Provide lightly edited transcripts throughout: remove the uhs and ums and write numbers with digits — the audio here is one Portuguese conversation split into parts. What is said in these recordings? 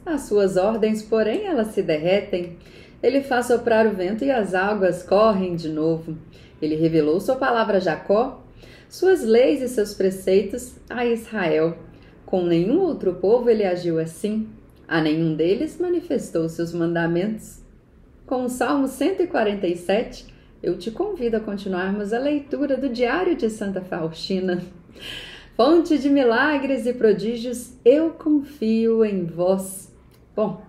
Às suas ordens, porém, elas se derretem. Ele faz soprar o vento e as águas correm de novo. Ele revelou sua palavra a Jacó, suas leis e seus preceitos a Israel. Com nenhum outro povo ele agiu assim. A nenhum deles manifestou seus mandamentos. Com o Salmo 147, eu te convido a continuarmos a leitura do Diário de Santa Faustina. Fonte de milagres e prodígios, eu confio em vós. Bom,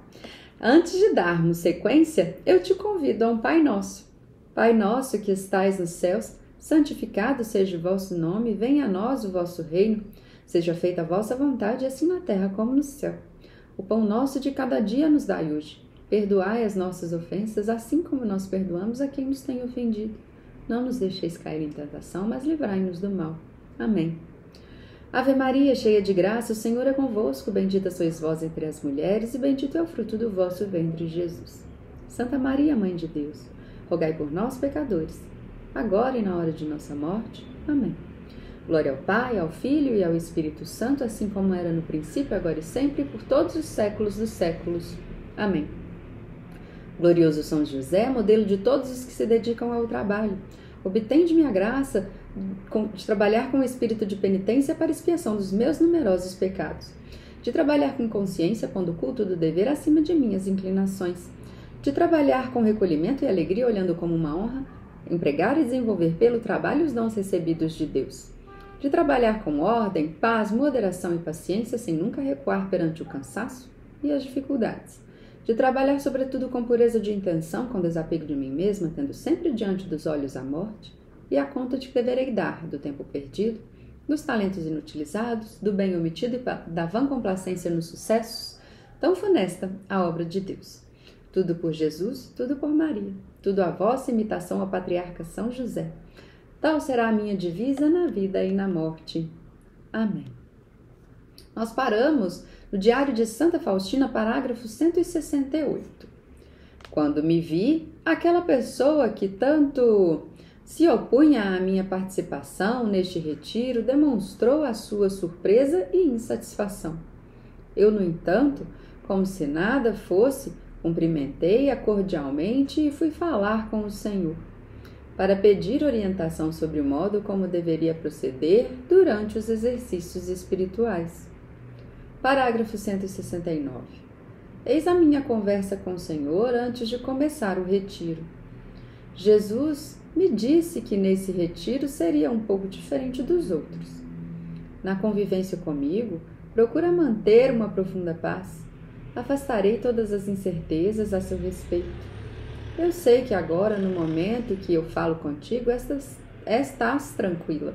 antes de darmos sequência, eu te convido a um Pai Nosso. Pai nosso que estais nos céus, santificado seja o vosso nome, venha a nós o vosso reino, seja feita a vossa vontade, assim na terra como no céu. O pão nosso de cada dia nos dai hoje. Perdoai as nossas ofensas, assim como nós perdoamos a quem nos tem ofendido. Não nos deixeis cair em tentação, mas livrai-nos do mal. Amém. Ave Maria, cheia de graça, o Senhor é convosco. Bendita sois vós entre as mulheres, e bendito é o fruto do vosso ventre, Jesus. Santa Maria, Mãe de Deus, rogai por nós, pecadores, agora e na hora de nossa morte. Amém. Glória ao Pai, ao Filho e ao Espírito Santo, assim como era no princípio, agora e sempre, por todos os séculos dos séculos. Amém. Glorioso São José, modelo de todos os que se dedicam ao trabalho, obtende-me a graça de trabalhar com o espírito de penitência para expiação dos meus numerosos pecados, de trabalhar com consciência, pondo o culto do dever acima de minhas inclinações, de trabalhar com recolhimento e alegria, olhando como uma honra, empregar e desenvolver pelo trabalho os dons recebidos de Deus, de trabalhar com ordem, paz, moderação e paciência, sem nunca recuar perante o cansaço e as dificuldades, de trabalhar sobretudo com pureza de intenção, com desapego de mim mesma, tendo sempre diante dos olhos a morte e a conta de que deverei dar do tempo perdido, dos talentos inutilizados, do bem omitido e da vã complacência nos sucessos, tão funesta a obra de Deus. Tudo por Jesus, tudo por Maria, tudo a vossa imitação ao patriarca São José. Tal será a minha divisa na vida e na morte. Amém. Nós paramos no Diário de Santa Faustina, parágrafo 168. Quando me vi, aquela pessoa que tanto se opunha à minha participação neste retiro demonstrou a sua surpresa e insatisfação. Eu, no entanto, como se nada fosse, cumprimentei-a cordialmente e fui falar com o Senhor, para pedir orientação sobre o modo como deveria proceder durante os exercícios espirituais. Parágrafo 169. Eis a minha conversa com o Senhor antes de começar o retiro. Jesus me disse que nesse retiro seria um pouco diferente dos outros. Na convivência comigo, procura manter uma profunda paz. Afastarei todas as incertezas a seu respeito. Eu sei que agora, no momento que eu falo contigo, estás tranquila.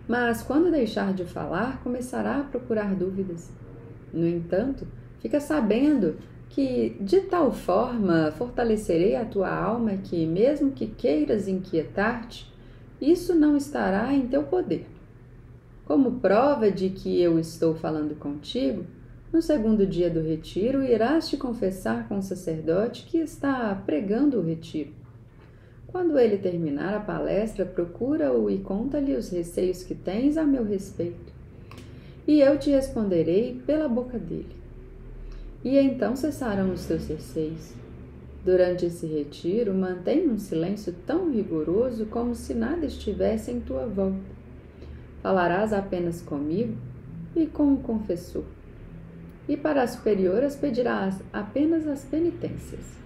Mas quando deixar de falar, começará a procurar dúvidas. No entanto, fica sabendo que de tal forma fortalecerei a tua alma que, mesmo que queiras inquietar-te, isso não estará em teu poder. Como prova de que eu estou falando contigo, no segundo dia do retiro irás te confessar com o sacerdote que está pregando o retiro. Quando ele terminar a palestra, procura-o e conta-lhe os receios que tens a meu respeito. E eu te responderei pela boca dele. E então cessarão os teus receios. Durante esse retiro, mantém um silêncio tão rigoroso como se nada estivesse em tua volta. Falarás apenas comigo e com o confessor. E para as superioras pedirás apenas as penitências.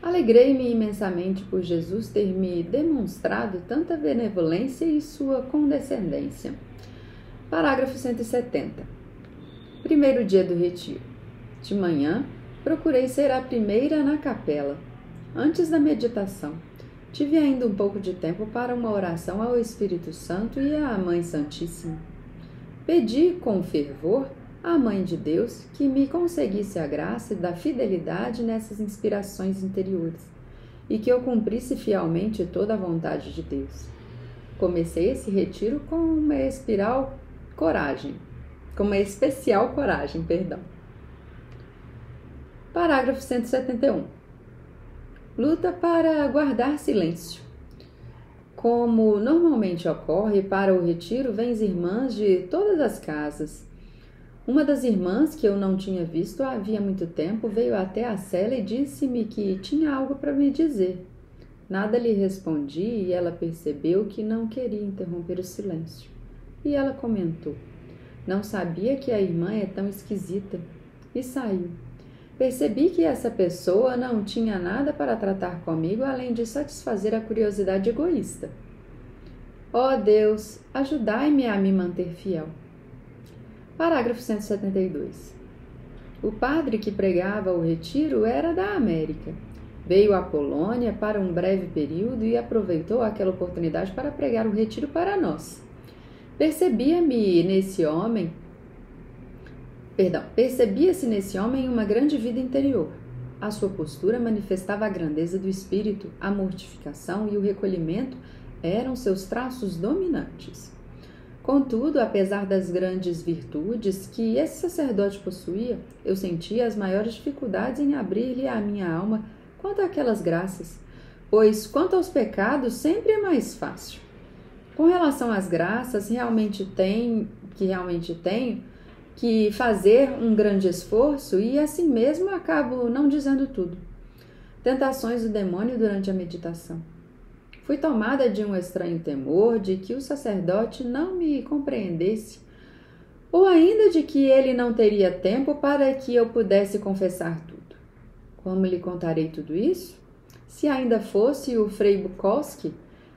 Alegrei-me imensamente por Jesus ter me demonstrado tanta benevolência e sua condescendência. Parágrafo 170. Primeiro dia do retiro. De manhã, procurei ser a primeira na capela. Antes da meditação, tive ainda um pouco de tempo para uma oração ao Espírito Santo e à Mãe Santíssima. Pedi com fervor à Mãe de Deus que me conseguisse a graça da fidelidade nessas inspirações interiores e que eu cumprisse fielmente toda a vontade de Deus. Comecei esse retiro com uma especial coragem. Parágrafo 171. Luta para guardar silêncio. Como normalmente ocorre, para o retiro vêm irmãs de todas as casas. Uma das irmãs, que eu não tinha visto havia muito tempo, veio até a cela e disse-me que tinha algo para me dizer. Nada lhe respondi e ela percebeu que não queria interromper o silêncio. E ela comentou: "Não sabia que a irmã é tão esquisita." E saiu. Percebi que essa pessoa não tinha nada para tratar comigo além de satisfazer a curiosidade egoísta. Ó Deus, ajudai-me a me manter fiel. Parágrafo 172. O padre que pregava o retiro era da América. Veio à Polônia para um breve período e aproveitou aquela oportunidade para pregar o retiro para nós. Percebia-se nesse homem uma grande vida interior. A sua postura manifestava a grandeza do espírito, a mortificação e o recolhimento eram seus traços dominantes. Contudo, apesar das grandes virtudes que esse sacerdote possuía, eu sentia as maiores dificuldades em abrir-lhe a minha alma quanto àquelas graças, pois quanto aos pecados sempre é mais fácil. Com relação às graças, realmente tenho que fazer um grande esforço e assim mesmo acabo não dizendo tudo. Tentações do demônio durante a meditação. Fui tomada de um estranho temor de que o sacerdote não me compreendesse, ou ainda de que ele não teria tempo para que eu pudesse confessar tudo. Como lhe contarei tudo isso? Se ainda fosse o Frei Bukowski,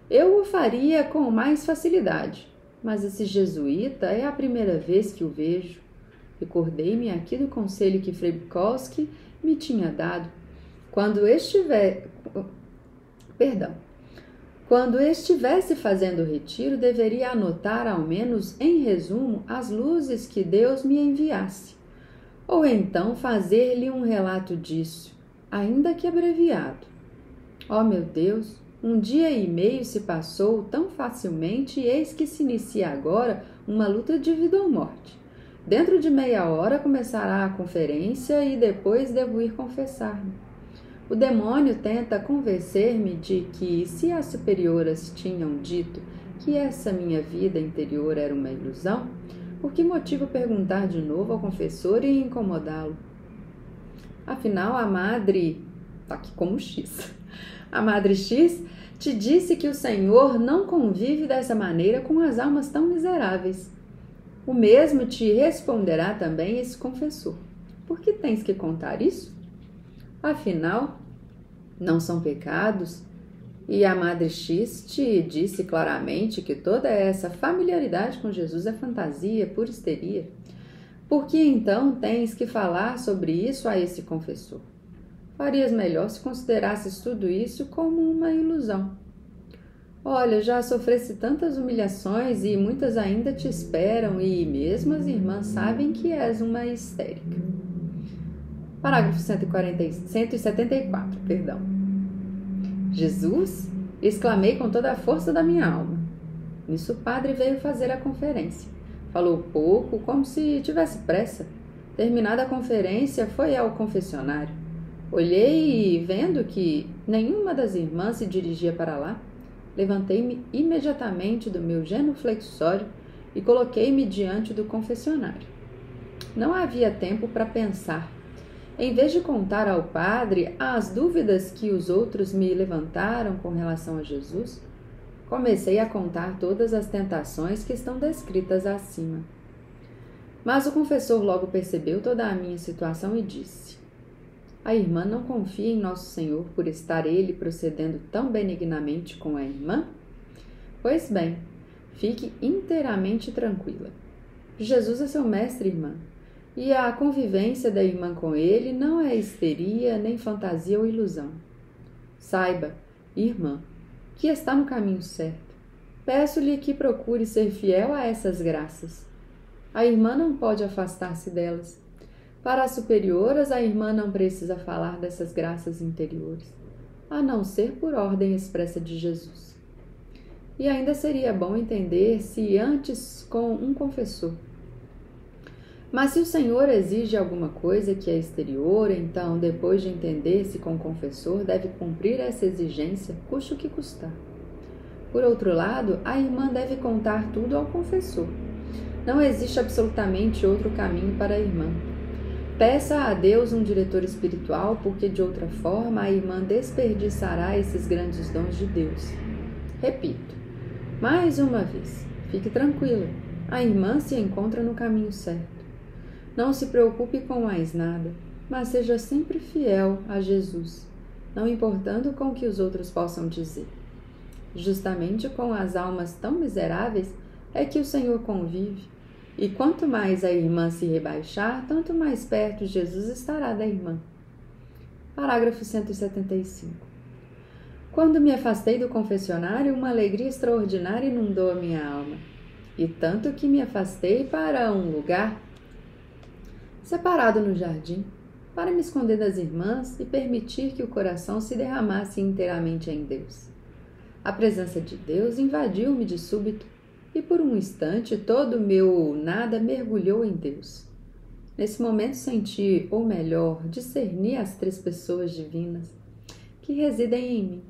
eu o faria com mais facilidade, mas esse jesuíta é a primeira vez que o vejo. Recordei-me aqui do conselho que Frei Bukowski me tinha dado. Quando estivesse fazendo o retiro, deveria anotar, ao menos em resumo, as luzes que Deus me enviasse, ou então fazer-lhe um relato disso, ainda que abreviado. Oh, meu Deus! Um dia e meio se passou tão facilmente e eis que se inicia agora uma luta de vida ou morte. Dentro de meia hora começará a conferência e depois devo ir confessar-me. O demônio tenta convencer-me de que, se as superioras tinham dito que essa minha vida interior era uma ilusão, por que motivo perguntar de novo ao confessor e incomodá-lo? Afinal, a Madre... aqui como X. A Madre X te disse que o Senhor não convive dessa maneira com as almas tão miseráveis. O mesmo te responderá também esse confessor. Por que tens que contar isso? Afinal, não são pecados, e a Madre X te disse claramente que toda essa familiaridade com Jesus é fantasia, pura histeria. Por que então tens que falar sobre isso a esse confessor? Farias melhor se considerasses tudo isso como uma ilusão. Olha, já sofreste tantas humilhações e muitas ainda te esperam, e mesmo as irmãs sabem que és uma histérica. Parágrafo 174, Jesus? Exclamei com toda a força da minha alma. Nisso o padre veio fazer a conferência. Falou pouco, como se tivesse pressa. Terminada a conferência, foi ao confessionário. Olhei e, vendo que nenhuma das irmãs se dirigia para lá, levantei-me imediatamente do meu genuflexório e coloquei-me diante do confessionário. Não havia tempo para pensar. Em vez de contar ao padre as dúvidas que os outros me levantaram com relação a Jesus, comecei a contar todas as tentações que estão descritas acima. Mas o confessor logo percebeu toda a minha situação e disse: a irmã não confia em Nosso Senhor por estar ele procedendo tão benignamente com a irmã? Pois bem, fique inteiramente tranquila. Jesus é seu mestre, irmã. E a convivência da irmã com ele não é histeria, nem fantasia ou ilusão. Saiba, irmã, que está no caminho certo. Peço-lhe que procure ser fiel a essas graças. A irmã não pode afastar-se delas. Para as superioras, a irmã não precisa falar dessas graças interiores, a não ser por ordem expressa de Jesus. E ainda seria bom entender-se antes com um confessor. Mas se o Senhor exige alguma coisa que é exterior, então, depois de entender-se com o confessor, deve cumprir essa exigência, custe o que custar. Por outro lado, a irmã deve contar tudo ao confessor. Não existe absolutamente outro caminho para a irmã. Peça a Deus um diretor espiritual, porque de outra forma a irmã desperdiçará esses grandes dons de Deus. Repito, mais uma vez, fique tranquila, a irmã se encontra no caminho certo. Não se preocupe com mais nada, mas seja sempre fiel a Jesus, não importando com o que os outros possam dizer. Justamente com as almas tão miseráveis é que o Senhor convive, e quanto mais a irmã se rebaixar, tanto mais perto Jesus estará da irmã. Parágrafo 175. Quando me afastei do confessionário, uma alegria extraordinária inundou a minha alma, e tanto que me afastei para um lugar separado no jardim, para me esconder das irmãs e permitir que o coração se derramasse inteiramente em Deus. A presença de Deus invadiu-me de súbito, e por um instante todo o meu nada mergulhou em Deus. Nesse momento senti, ou melhor, discerni as 3 pessoas divinas que residem em mim,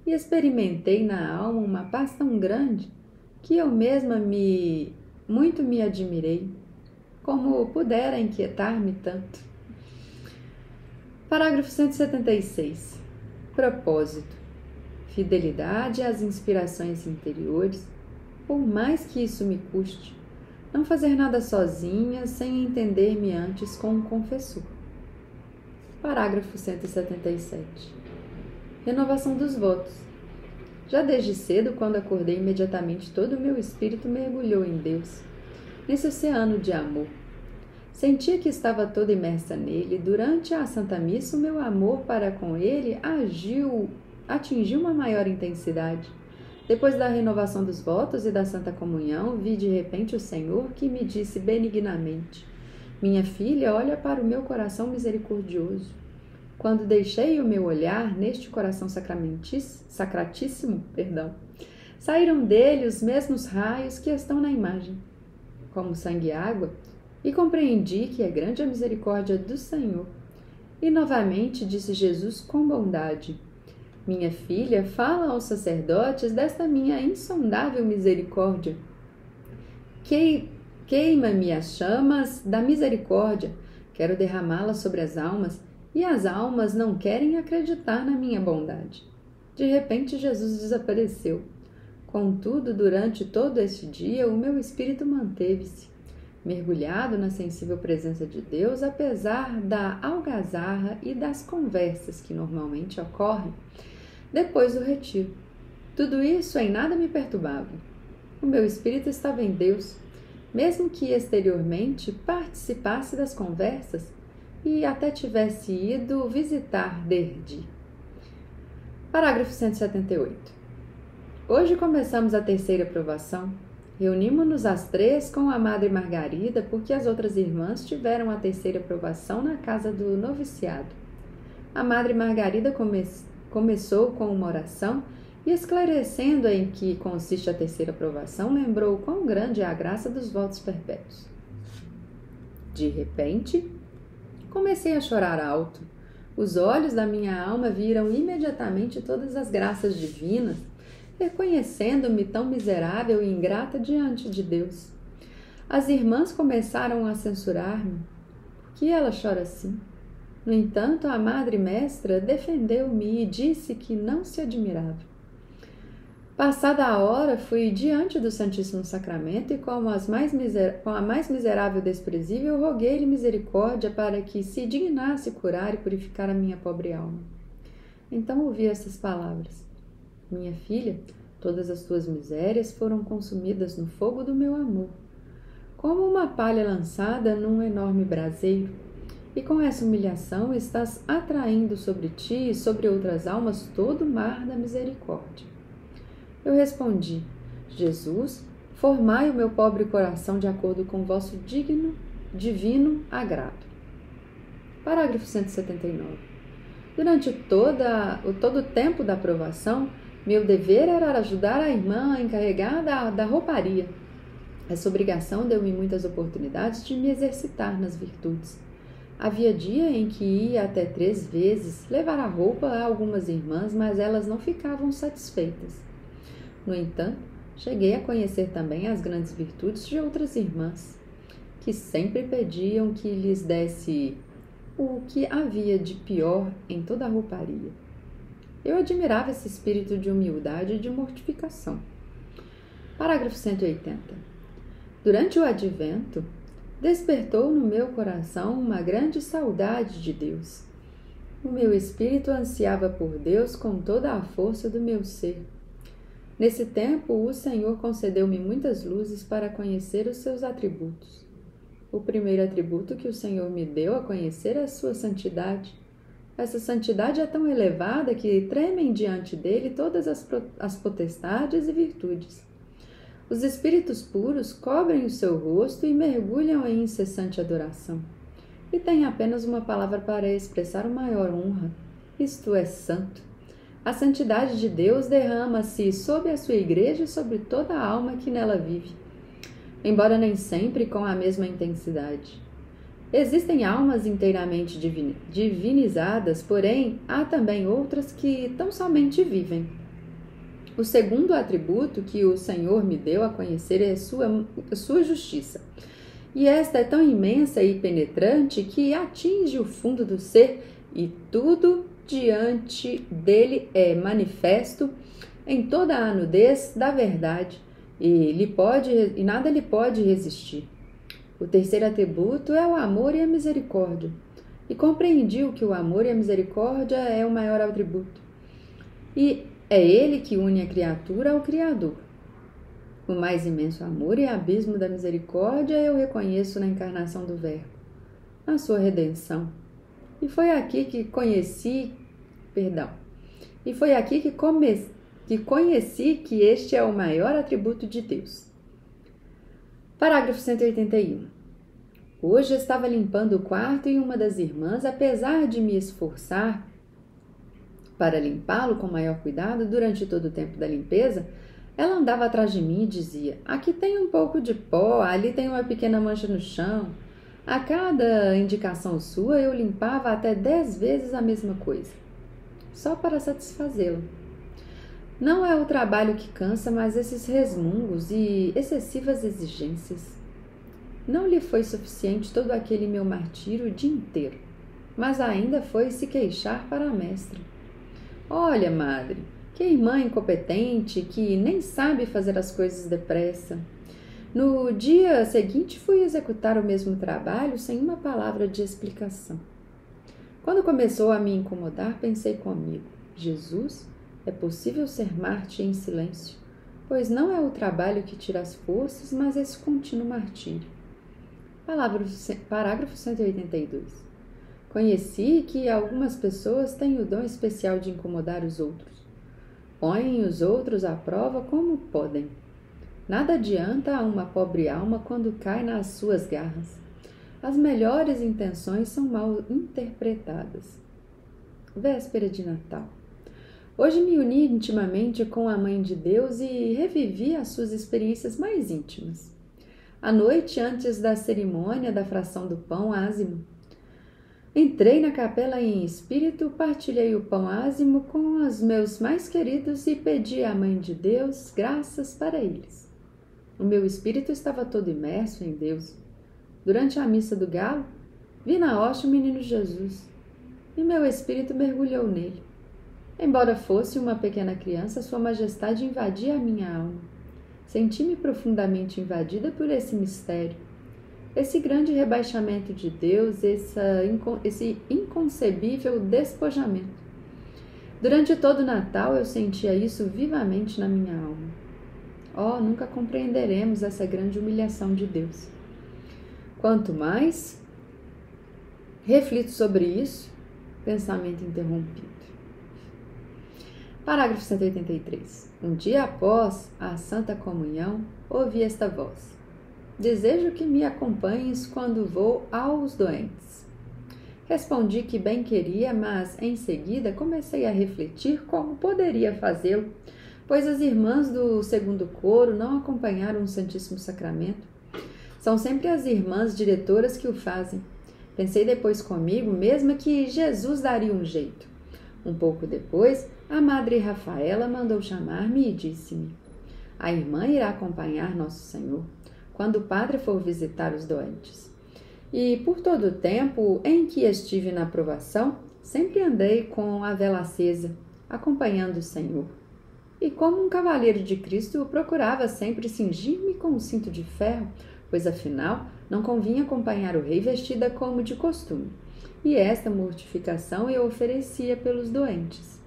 e experimentei na alma uma paz tão grande que eu mesma muito me admirei, como pudera inquietar-me tanto. Parágrafo 176. Propósito. Fidelidade às inspirações interiores, por mais que isso me custe, não fazer nada sozinha sem entender-me antes com um confessor. Parágrafo 177. Renovação dos votos. Já desde cedo, quando acordei, imediatamente todo o meu espírito mergulhou em Deus, nesse oceano de amor. Sentia que estava toda imersa nele. Durante a Santa Missa, o meu amor para com ele atingiu uma maior intensidade. Depois da renovação dos votos e da Santa Comunhão, vi de repente o Senhor que me disse benignamente: minha filha, olha para o meu coração misericordioso. Quando deixei o meu olhar neste coração sacratíssimo, saíram dele os mesmos raios que estão na imagem, como sangue e água, e compreendi que é grande a misericórdia do Senhor. E novamente disse Jesus com bondade: minha filha, fala aos sacerdotes desta minha insondável misericórdia. Queima-me as chamas da misericórdia, quero derramá-las sobre as almas, e as almas não querem acreditar na minha bondade. De repente, Jesus desapareceu. Contudo, durante todo este dia, o meu espírito manteve-se, mergulhado na sensível presença de Deus, apesar da algazarra e das conversas que normalmente ocorrem depois do retiro. Tudo isso em nada me perturbava. O meu espírito estava em Deus, mesmo que exteriormente participasse das conversas e até tivesse ido visitar Derdi. Parágrafo 178. Hoje começamos a 3ª provação. Reunimos-nos as 3 com a Madre Margarida, porque as outras irmãs tiveram a 3ª provação na casa do noviciado. A Madre Margarida começou com uma oração e, esclarecendo em que consiste a 3ª provação, lembrou quão grande é a graça dos votos perpétuos. De repente, comecei a chorar alto. Os olhos da minha alma viram imediatamente todas as graças divinas, reconhecendo-me tão miserável e ingrata diante de Deus. As irmãs começaram a censurar-me. Por que ela chora assim? No entanto, a Madre Mestra defendeu-me e disse que não se admirava. Passada a hora, fui diante do Santíssimo Sacramento e, com a mais miserável e desprezível, roguei-lhe misericórdia para que se dignasse curar e purificar a minha pobre alma. Então ouvi essas palavras: minha filha, todas as tuas misérias foram consumidas no fogo do meu amor, como uma palha lançada num enorme braseiro, e com essa humilhação estás atraindo sobre ti e sobre outras almas todo o mar da misericórdia. Eu respondi: Jesus, formai o meu pobre coração de acordo com o vosso divino agrado. Parágrafo 179. Durante todo o tempo da provação, meu dever era ajudar a irmã encarregada da rouparia. Essa obrigação deu-me muitas oportunidades de me exercitar nas virtudes. Havia dia em que ia até 3 vezes levar a roupa a algumas irmãs, mas elas não ficavam satisfeitas. No entanto, Cheguei a conhecer também as grandes virtudes de outras irmãs, que sempre pediam que lhes desse o que havia de pior em toda a rouparia. Eu admirava esse espírito de humildade e de mortificação. Parágrafo 180. Durante o advento, despertou no meu coração uma grande saudade de Deus. O meu espírito ansiava por Deus com toda a força do meu ser. Nesse tempo, o Senhor concedeu-me muitas luzes para conhecer os seus atributos. O primeiro atributo que o Senhor me deu a conhecer é a sua santidade. Essa santidade é tão elevada que tremem diante dele todas as potestades e virtudes. Os espíritos puros cobrem o seu rosto e mergulham em incessante adoração. E têm apenas uma palavra para expressar o maior honra, isto é santo. A santidade de Deus derrama-se sobre a sua igreja e sobre toda a alma que nela vive, embora nem sempre com a mesma intensidade. Existem almas inteiramente divinizadas, porém há também outras que tão somente vivem. O segundo atributo que o Senhor me deu a conhecer é sua justiça. E esta é tão imensa e penetrante que atinge o fundo do ser e tudo diante dele é manifesto em toda a nudez da verdade e nada lhe pode resistir. O terceiro atributo é o amor e a misericórdia. E compreendi que o amor e a misericórdia é o maior atributo. E é ele que une a criatura ao Criador. O mais imenso amor e abismo da misericórdia eu reconheço na encarnação do Verbo, na sua redenção. E foi aqui que conheci que este é o maior atributo de Deus. Parágrafo 181. Hoje estava limpando o quarto e uma das irmãs, apesar de me esforçar para limpá-lo com maior cuidado durante todo o tempo da limpeza, ela andava atrás de mim e dizia: aqui tem um pouco de pó, ali tem uma pequena mancha no chão. A cada indicação sua, eu limpava até 10 vezes a mesma coisa, só para satisfazê-la. Não é o trabalho que cansa, mas esses resmungos e excessivas exigências. Não lhe foi suficiente todo aquele meu martírio o dia inteiro, mas ainda foi se queixar para a mestra. Olha, madre, que irmã incompetente que nem sabe fazer as coisas depressa. No dia seguinte fui executar o mesmo trabalho sem uma palavra de explicação. Quando começou a me incomodar, pensei comigo: Jesus, é possível ser Marte em silêncio, pois não é o trabalho que tira as forças, mas esse contínuo martírio. Parágrafo 182. Conheci que algumas pessoas têm o dom especial de incomodar os outros. Põem os outros à prova como podem. Nada adianta a uma pobre alma quando cai nas suas garras. As melhores intenções são mal interpretadas. Véspera de Natal. Hoje me uni intimamente com a Mãe de Deus e revivi as suas experiências mais íntimas. À noite, antes da cerimônia da fração do pão ázimo, entrei na capela em espírito, partilhei o pão ázimo com os meus mais queridos e pedi à Mãe de Deus graças para eles. O meu espírito estava todo imerso em Deus. Durante a missa do galo, vi na hoste o menino Jesus, e meu espírito mergulhou nele. Embora fosse uma pequena criança, Sua Majestade invadia a minha alma. Senti-me profundamente invadida por esse mistério, esse grande rebaixamento de Deus, esse inconcebível despojamento. Durante todo o Natal eu sentia isso vivamente na minha alma. Oh, nunca compreenderemos essa grande humilhação de Deus. Quanto mais reflito sobre isso, pensamento interrompido. Parágrafo 183. Um dia após a Santa Comunhão, ouvi esta voz: desejo que me acompanhes quando vou aos doentes. Respondi que bem queria, mas em seguida comecei a refletir como poderia fazê-lo, pois as irmãs do segundo coro não acompanharam o Santíssimo Sacramento. São sempre as irmãs diretoras que o fazem. Pensei depois comigo mesma que Jesus daria um jeito. Um pouco depois, a Madre Rafaela mandou chamar-me e disse-me: A irmã irá acompanhar Nosso Senhor quando o padre for visitar os doentes. E por todo o tempo em que estive na provação, sempre andei com a vela acesa, acompanhando o Senhor. E como um cavaleiro de Cristo, procurava sempre cingir-me com um cinto de ferro, pois afinal não convinha acompanhar o rei vestida como de costume. E esta mortificação eu oferecia pelos doentes.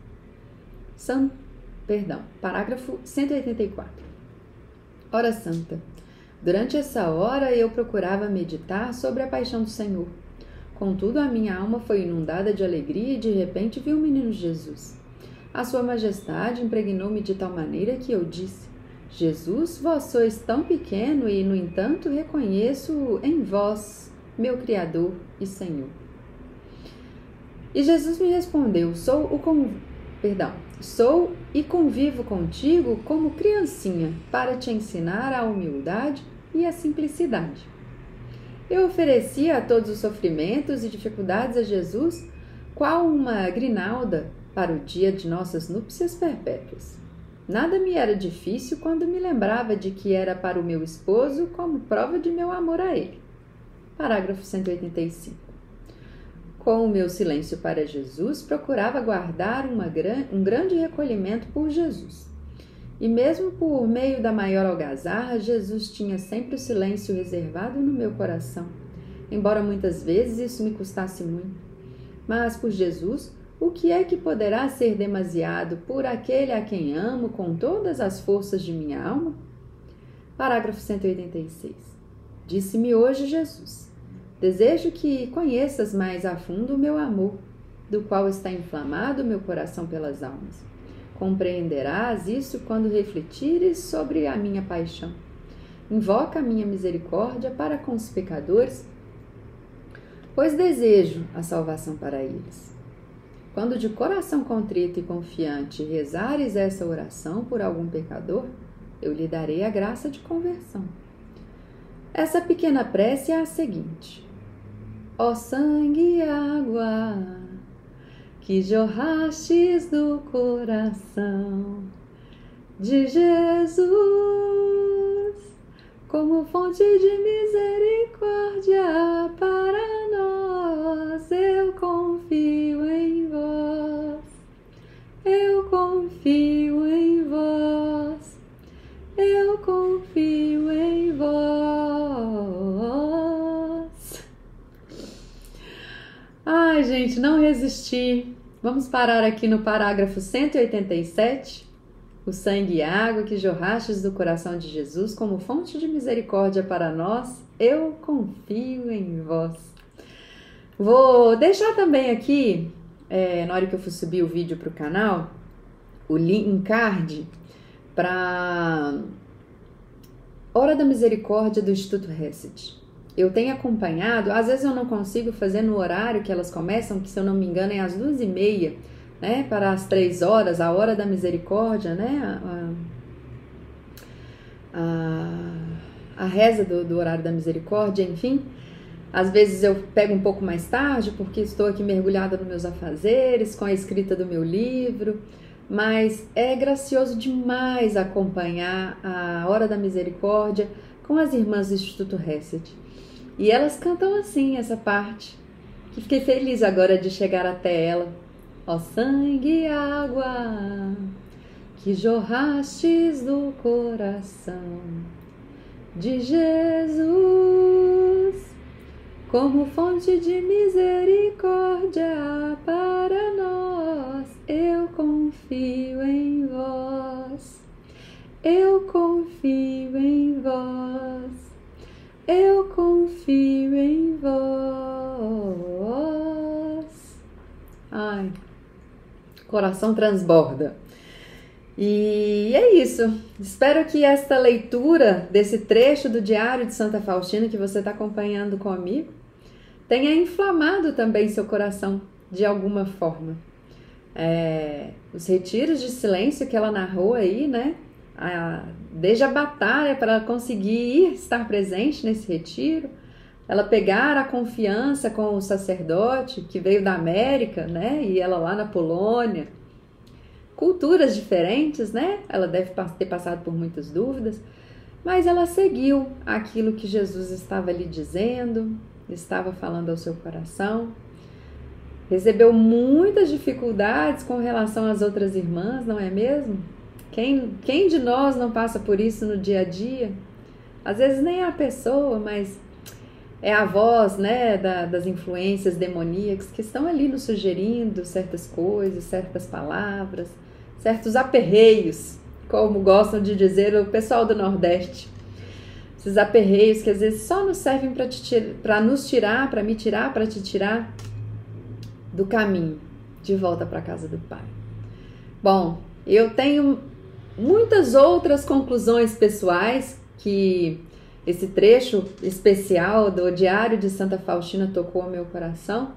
Parágrafo 184. Hora santa. Durante essa hora eu procurava meditar sobre a paixão do Senhor. Contudo, a minha alma foi inundada de alegria e de repente vi o menino Jesus. A sua majestade impregnou-me de tal maneira que eu disse: Jesus, vós sois tão pequeno e, no entanto, reconheço em vós, meu Criador e Senhor. E Jesus me respondeu: Sou e convivo contigo como criancinha, para te ensinar a humildade e a simplicidade. Eu oferecia a todos os sofrimentos e dificuldades a Jesus, qual uma grinalda para o dia de nossas núpcias perpétuas. Nada me era difícil quando me lembrava de que era para o meu esposo como prova de meu amor a ele. Parágrafo 185. Com o meu silêncio para Jesus, procurava guardar um grande recolhimento por Jesus. E mesmo por meio da maior algazarra, Jesus tinha sempre o silêncio reservado no meu coração, embora muitas vezes isso me custasse muito. Mas por Jesus, o que é que poderá ser demasiado por aquele a quem amo com todas as forças de minha alma? Parágrafo 186. Disse-me hoje Jesus: desejo que conheças mais a fundo o meu amor, do qual está inflamado o meu coração pelas almas. Compreenderás isso quando refletires sobre a minha paixão. Invoca a minha misericórdia para com os pecadores, pois desejo a salvação para eles. Quando de coração contrito e confiante rezares essa oração por algum pecador, eu lhe darei a graça de conversão. Essa pequena prece é a seguinte: ó sangue e água que jorrastes do coração de Jesus, como fonte de misericórdia para nós, eu confio em vós, eu confio em vós, eu confio em vós. Ai, gente, não resisti. Vamos parar aqui no parágrafo 187. O sangue e a água que jorrastes do coração de Jesus como fonte de misericórdia para nós, eu confio em vós. Vou deixar também aqui, na hora que eu for subir o vídeo para o canal, o link card para Hora da Misericórdia do Instituto Hesed. Eu tenho acompanhado, às vezes eu não consigo fazer no horário que elas começam, que se eu não me engano é às 2h30, né, para as 3 horas, a Hora da Misericórdia, né, a reza do horário da misericórdia, enfim. Às vezes eu pego um pouco mais tarde, porque estou aqui mergulhada nos meus afazeres, com a escrita do meu livro, mas é gracioso demais acompanhar a Hora da Misericórdia com as irmãs do Instituto Hesed. E elas cantam assim essa parte, que fiquei feliz agora de chegar até ela. Ó sangue e água que jorrastes do coração de Jesus, como fonte de misericórdia para nós, eu confio em vós, eu confio em vós, eu confio em vós. Ai, coração transborda. E é isso. Espero que esta leitura desse trecho do Diário de Santa Faustina que você está acompanhando comigo tenha inflamado também seu coração de alguma forma. Os retiros de silêncio que ela narrou aí, né? Desde a batalha para conseguir estar presente nesse retiro, ela pegar a confiança com o sacerdote que veio da América, né? E ela lá na Polônia, culturas diferentes, né? Ela deve ter passado por muitas dúvidas, mas ela seguiu aquilo que Jesus estava lhe dizendo, estava falando ao seu coração. Recebeu muitas dificuldades com relação às outras irmãs, não é mesmo? Quem de nós não passa por isso no dia a dia? Às vezes nem é a pessoa, mas é a voz, né, das influências demoníacas que estão ali nos sugerindo certas coisas, certas palavras, certos aperreios, como gostam de dizer o pessoal do Nordeste. Esses aperreios que às vezes só nos servem para nos tirar, para me tirar, para te tirar do caminho, de volta para a casa do Pai. Bom, eu tenho muitas outras conclusões pessoais que esse trecho especial do Diário de Santa Faustina tocou ao meu coração,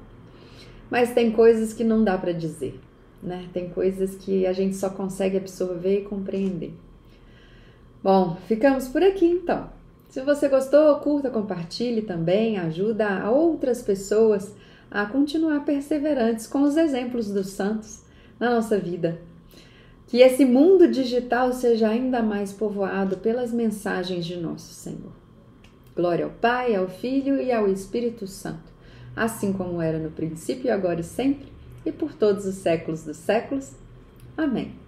mas tem coisas que não dá para dizer, né? Tem coisas que a gente só consegue absorver e compreender. Bom, ficamos por aqui então. Se você gostou, curta, compartilhe também, ajuda a outras pessoas a continuar perseverantes com os exemplos dos santos na nossa vida. Que esse mundo digital seja ainda mais povoado pelas mensagens de nosso Senhor. Glória ao Pai, ao Filho e ao Espírito Santo, assim como era no princípio, agora e sempre, e por todos os séculos dos séculos. Amém.